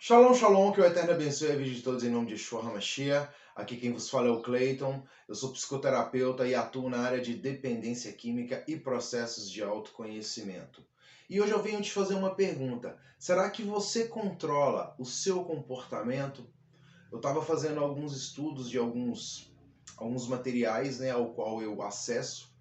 Shalom, shalom, que o Eterno abençoe a vida de todos em nome de Yeshua HaMashiach. Aqui quem vos fala é o Clayton, eu sou psicoterapeuta e atuo na área de dependência química e processos de autoconhecimento. E hoje eu venho te fazer uma pergunta: será que você controla o seu comportamento? Eu estava fazendo alguns estudos de alguns materiais, né, ao qual eu acesso,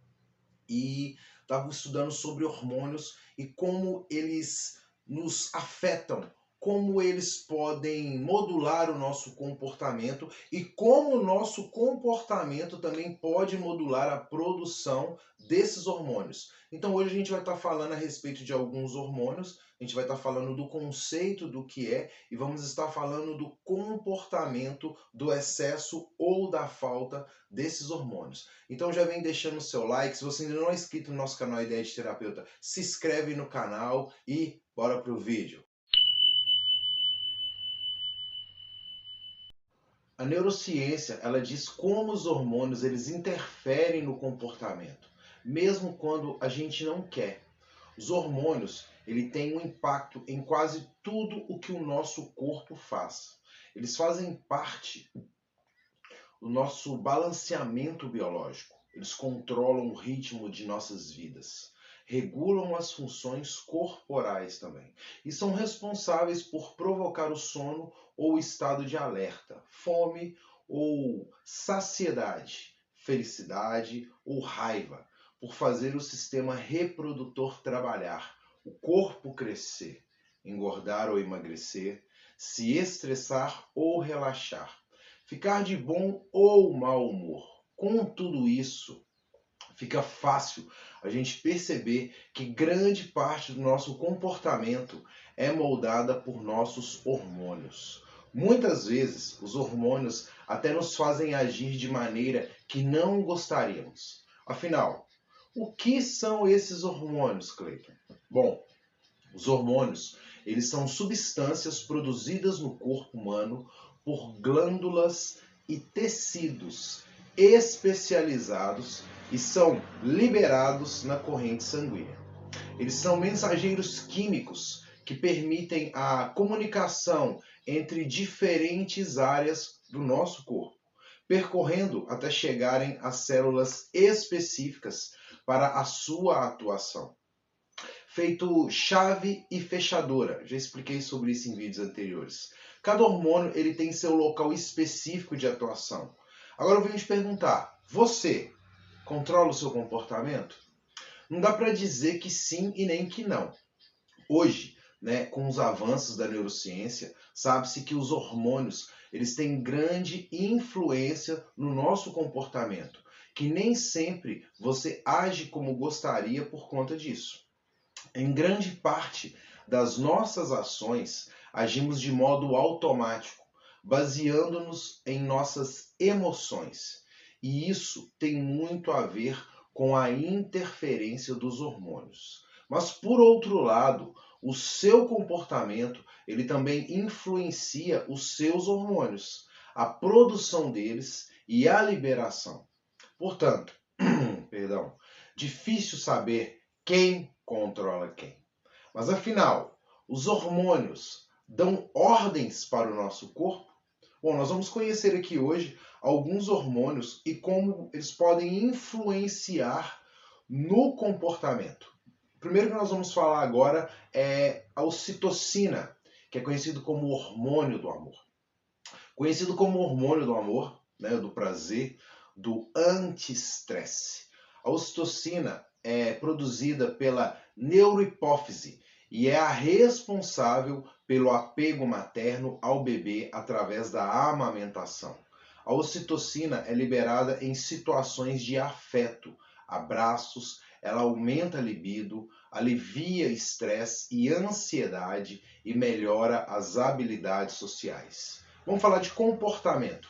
e estava estudando sobre hormônios e como eles nos afetam, como eles podem modular o nosso comportamento e como o nosso comportamento também pode modular a produção desses hormônios. Então hoje a gente vai estar falando a respeito de alguns hormônios, a gente vai estar falando do conceito do que é e vamos estar falando do comportamento do excesso ou da falta desses hormônios. Então já vem deixando o seu like, se você ainda não é inscrito no nosso canal Ideia de Terapeuta, se inscreve no canal e bora pro vídeo. A neurociência, ela diz como os hormônios eles interferem no comportamento, mesmo quando a gente não quer. Os hormônios, ele tem um impacto em quase tudo o que o nosso corpo faz. Eles fazem parte do nosso balanceamento biológico. Eles controlam o ritmo de nossas vidas, regulam as funções corporais também e são responsáveis por provocar o sono ou o estado de alerta, fome ou saciedade, felicidade ou raiva, por fazer o sistema reprodutor trabalhar, o corpo crescer, engordar ou emagrecer, se estressar ou relaxar, ficar de bom ou mau humor. Com tudo isso, fica fácil a gente perceber que grande parte do nosso comportamento é moldada por nossos hormônios. Muitas vezes, os hormônios até nos fazem agir de maneira que não gostaríamos. Afinal, o que são esses hormônios, Cleiton? Bom, os hormônios, eles são substâncias produzidas no corpo humano por glândulas e tecidos especializados e são liberados na corrente sanguínea. Eles são mensageiros químicos que permitem a comunicação entre diferentes áreas do nosso corpo, percorrendo até chegarem às células específicas para a sua atuação. Feito chave e fechadura. Já expliquei sobre isso em vídeos anteriores. Cada hormônio ele tem seu local específico de atuação. Agora eu venho te perguntar, você controla o seu comportamento? Não dá para dizer que sim e nem que não. Hoje, né, com os avanços da neurociência, sabe-se que os hormônios eles têm grande influência no nosso comportamento, que nem sempre você age como gostaria por conta disso. Em grande parte das nossas ações, agimos de modo automático, baseando-nos em nossas emoções. E isso tem muito a ver com a interferência dos hormônios. Mas, por outro lado, o seu comportamento ele também influencia os seus hormônios, a produção deles e a liberação. Portanto, difícil saber quem controla quem. Mas afinal, os hormônios dão ordens para o nosso corpo? Bom, nós vamos conhecer aqui hoje alguns hormônios e como eles podem influenciar no comportamento. O primeiro que nós vamos falar agora é a ocitocina, que é conhecido como hormônio do amor. Conhecido como hormônio do amor, né, do prazer, do anti-estresse. A ocitocina é produzida pela neurohipófise e é a responsável pelo apego materno ao bebê através da amamentação. A ocitocina é liberada em situações de afeto, abraços, ela aumenta a libido, alivia estresse e ansiedade e melhora as habilidades sociais. Vamos falar de comportamento.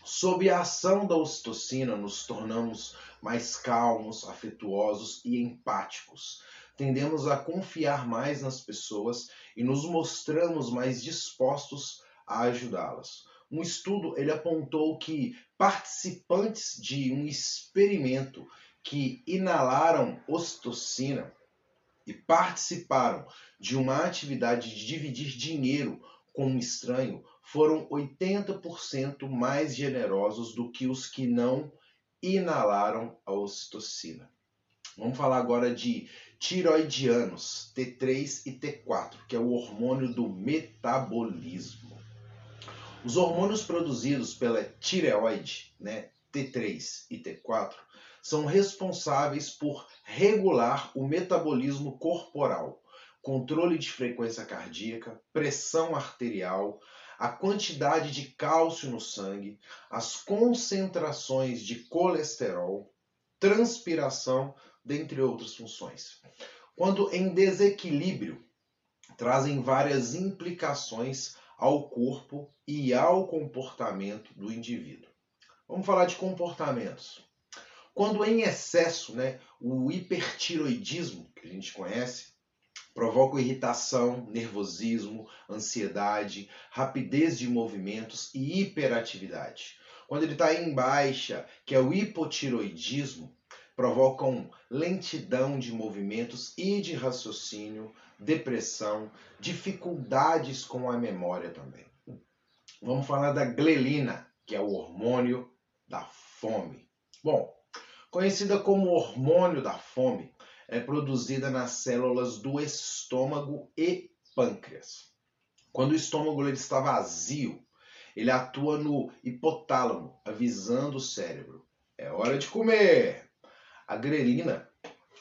Sob a ação da ocitocina, nos tornamos mais calmos, afetuosos e empáticos. Tendemos a confiar mais nas pessoas e nos mostramos mais dispostos a ajudá-las. Um estudo ele apontou que participantes de um experimento que inalaram ocitocina e participaram de uma atividade de dividir dinheiro com um estranho foram 80% mais generosos do que os que não inalaram a ocitocina. Vamos falar agora de tiroidianos, T3 e T4, que é o hormônio do metabolismo. Os hormônios produzidos pela tireoide, T3 e T4, são responsáveis por regular o metabolismo corporal, controle de frequência cardíaca, pressão arterial, a quantidade de cálcio no sangue, as concentrações de colesterol, transpiração, dentre outras funções. Quando em desequilíbrio, trazem várias implicações ao corpo e ao comportamento do indivíduo. Vamos falar de comportamentos. Quando em excesso, o hipertiroidismo, que a gente conhece, provoca irritação, nervosismo, ansiedade, rapidez de movimentos e hiperatividade. Quando ele está em baixa, que é o hipotiroidismo, provocam lentidão de movimentos e de raciocínio, depressão, dificuldades com a memória também. Vamos falar da grelina, que é o hormônio da fome. Bom, conhecida como hormônio da fome, é produzida nas células do estômago e pâncreas. Quando o estômago ele está vazio, ele atua no hipotálamo, avisando o cérebro: é hora de comer. A grelina,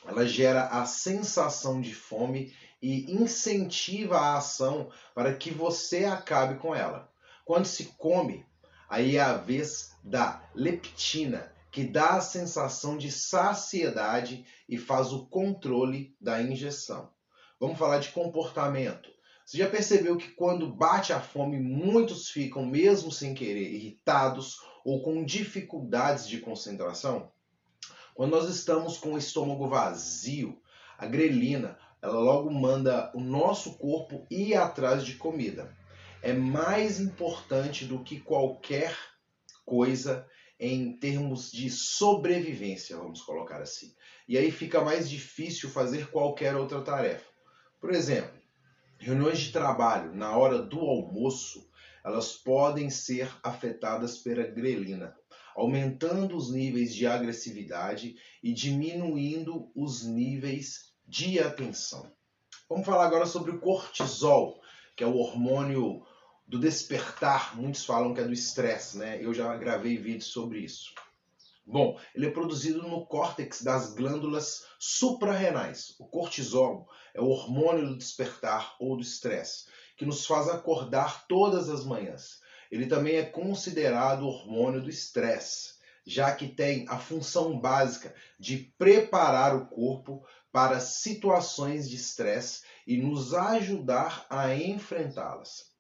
ela gera a sensação de fome e incentiva a ação para que você acabe com ela. Quando se come, aí é a vez da leptina, que dá a sensação de saciedade e faz o controle da ingestão. Vamos falar de comportamento. Você já percebeu que quando bate a fome, muitos ficam, mesmo sem querer, irritados ou com dificuldades de concentração? Quando nós estamos com o estômago vazio, a grelina, ela logo manda o nosso corpo ir atrás de comida. É mais importante do que qualquer coisa em termos de sobrevivência, vamos colocar assim. E aí fica mais difícil fazer qualquer outra tarefa. Por exemplo, reuniões de trabalho na hora do almoço, elas podem ser afetadas pela grelina, aumentando os níveis de agressividade e diminuindo os níveis de atenção. Vamos falar agora sobre o cortisol, que é o hormônio do despertar. Muitos falam que é do estresse, Eu já gravei vídeos sobre isso. Bom, ele é produzido no córtex das glândulas suprarrenais. O cortisol é o hormônio do despertar ou do estresse, que nos faz acordar todas as manhãs. Ele também é considerado hormônio do estresse, já que tem a função básica de preparar o corpo para situações de estresse e nos ajudar a enfrentá-las.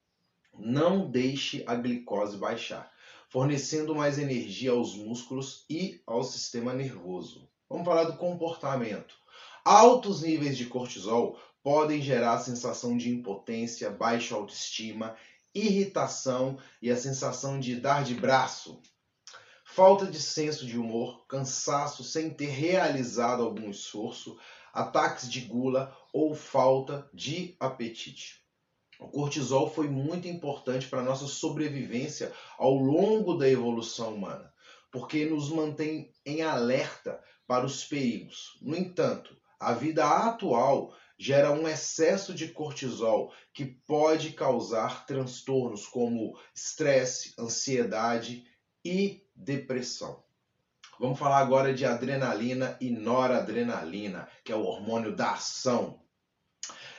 Não deixe a glicose baixar, fornecendo mais energia aos músculos e ao sistema nervoso. Vamos falar do comportamento. Altos níveis de cortisol podem gerar a sensação de impotência, baixa autoestima, irritação e a sensação de dar de braço. Falta de senso de humor, cansaço sem ter realizado algum esforço, ataques de gula ou falta de apetite. O cortisol foi muito importante para a nossa sobrevivência ao longo da evolução humana, porque nos mantém em alerta para os perigos. No entanto, a vida atual gera um excesso de cortisol que pode causar transtornos como estresse, ansiedade e depressão. Vamos falar agora de adrenalina e noradrenalina, que é o hormônio da ação.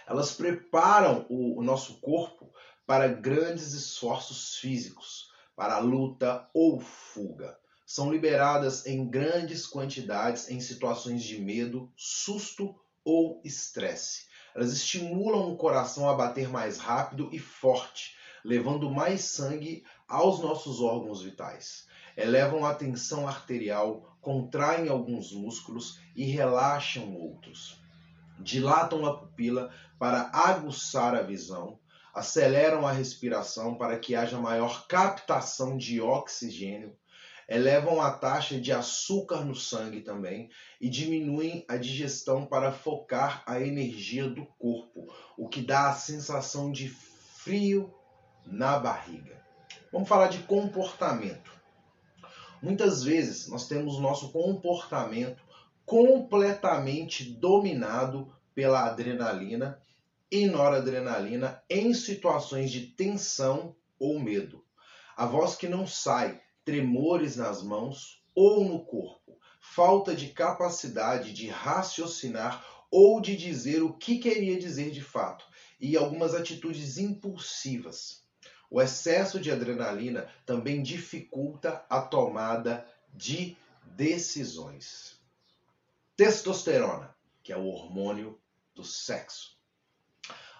Elas preparam o nosso corpo para grandes esforços físicos, para a luta ou fuga. São liberadas em grandes quantidades em situações de medo, susto ou estresse. Elas estimulam o coração a bater mais rápido e forte, levando mais sangue aos nossos órgãos vitais. Elevam a tensão arterial, contraem alguns músculos e relaxam outros. Dilatam a pupila para aguçar a visão, aceleram a respiração para que haja maior captação de oxigênio, elevam a taxa de açúcar no sangue também e diminuem a digestão para focar a energia do corpo, o que dá a sensação de frio na barriga. Vamos falar de comportamento. Muitas vezes nós temos o nosso comportamento completamente dominado pela adrenalina e noradrenalina em situações de tensão ou medo. A voz que não sai, tremores nas mãos ou no corpo, falta de capacidade de raciocinar ou de dizer o que queria dizer de fato, e algumas atitudes impulsivas. O excesso de adrenalina também dificulta a tomada de decisões. Testosterona, que é o hormônio do sexo.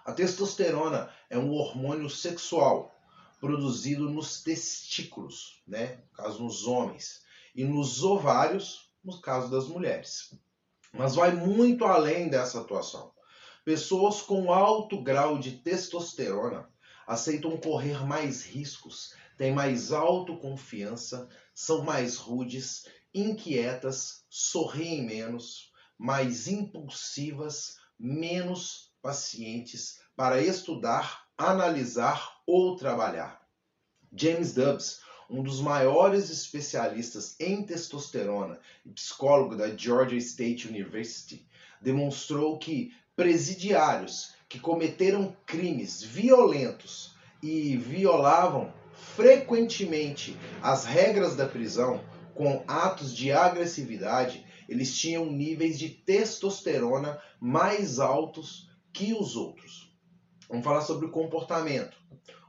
A testosterona é um hormônio sexual produzido nos testículos, né? No caso nos homens, e nos ovários, no caso das mulheres. Mas vai muito além dessa atuação. Pessoas com alto grau de testosterona aceitam correr mais riscos, têm mais autoconfiança, são mais rudes, inquietas, sorriem menos, mais impulsivas, menos pacientes para estudar, analisar ou trabalhar. James Dubs, um dos maiores especialistas em testosterona e psicólogo da Georgia State University, demonstrou que presidiários que cometeram crimes violentos e violavam frequentemente as regras da prisão com atos de agressividade, eles tinham níveis de testosterona mais altos que os outros. Vamos falar sobre o comportamento.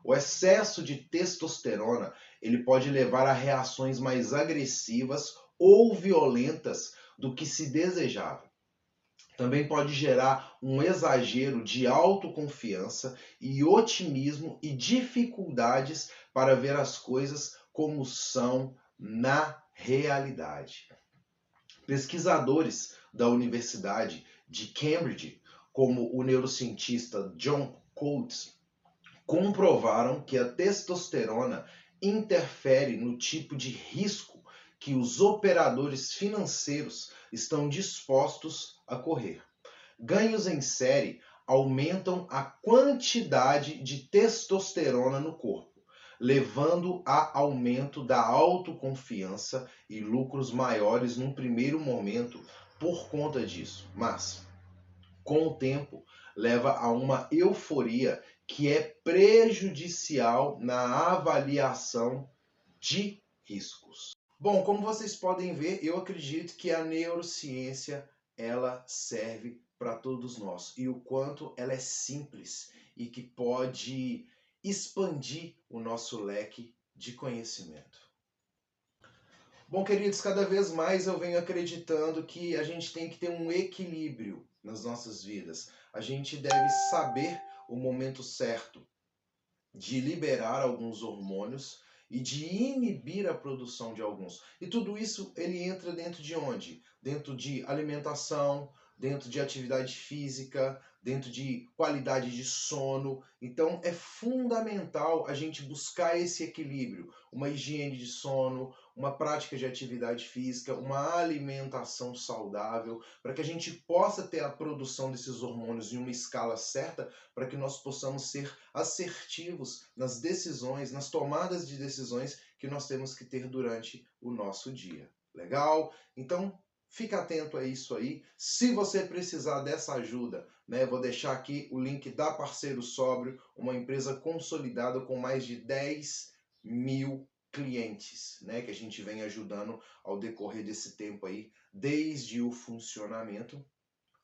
O excesso de testosterona ele pode levar a reações mais agressivas ou violentas do que se desejava. Também pode gerar um exagero de autoconfiança e otimismo e dificuldades para ver as coisas como são na realidade. Pesquisadores da Universidade de Cambridge, como o neurocientista John Coates, comprovaram que a testosterona interfere no tipo de risco que os operadores financeiros estão dispostos a correr. Ganhos em série aumentam a quantidade de testosterona no corpo, levando a aumento da autoconfiança e lucros maiores num primeiro momento por conta disso. Mas, com o tempo, leva a uma euforia que é prejudicial na avaliação de riscos. Bom, como vocês podem ver, eu acredito que a neurociência ela serve para todos nós e o quanto ela é simples e que pode expandir o nosso leque de conhecimento. Bom, queridos, cada vez mais eu venho acreditando que a gente tem que ter um equilíbrio nas nossas vidas. A gente deve saber o momento certo de liberar alguns hormônios e de inibir a produção de alguns. E tudo isso ele entra dentro de onde? Dentro de alimentação, dentro de atividade física, dentro de qualidade de sono. Então é fundamental a gente buscar esse equilíbrio, uma higiene de sono, uma prática de atividade física, uma alimentação saudável, para que a gente possa ter a produção desses hormônios em uma escala certa, para que nós possamos ser assertivos nas decisões, nas tomadas de decisões que nós temos que ter durante o nosso dia. Legal? Então, fica atento a isso aí. Se você precisar dessa ajuda, né, vou deixar aqui o link da Parceiro Sóbrio, uma empresa consolidada com mais de 10 mil clientes, né, que a gente vem ajudando ao decorrer desse tempo aí, desde o funcionamento,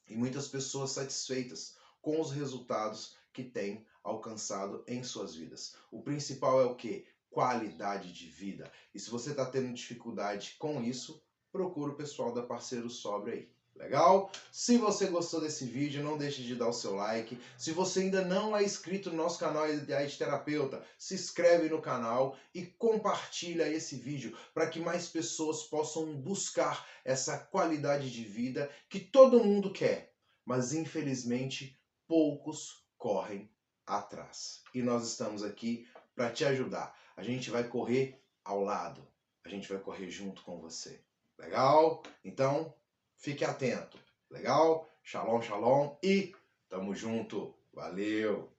e muitas pessoas satisfeitas com os resultados que têm alcançado em suas vidas. O principal é o quê? Qualidade de vida. E se você está tendo dificuldade com isso, procura o pessoal da Parceiro Sóbrio aí. Legal? Se você gostou desse vídeo, não deixe de dar o seu like. Se você ainda não é inscrito no nosso canal Ideais Terapeuta, se inscreve no canal e compartilha esse vídeo para que mais pessoas possam buscar essa qualidade de vida que todo mundo quer, mas infelizmente poucos correm atrás. E nós estamos aqui para te ajudar. A gente vai correr ao lado, a gente vai correr junto com você. Legal? Então, fique atento. Legal? Shalom, shalom e tamo junto. Valeu!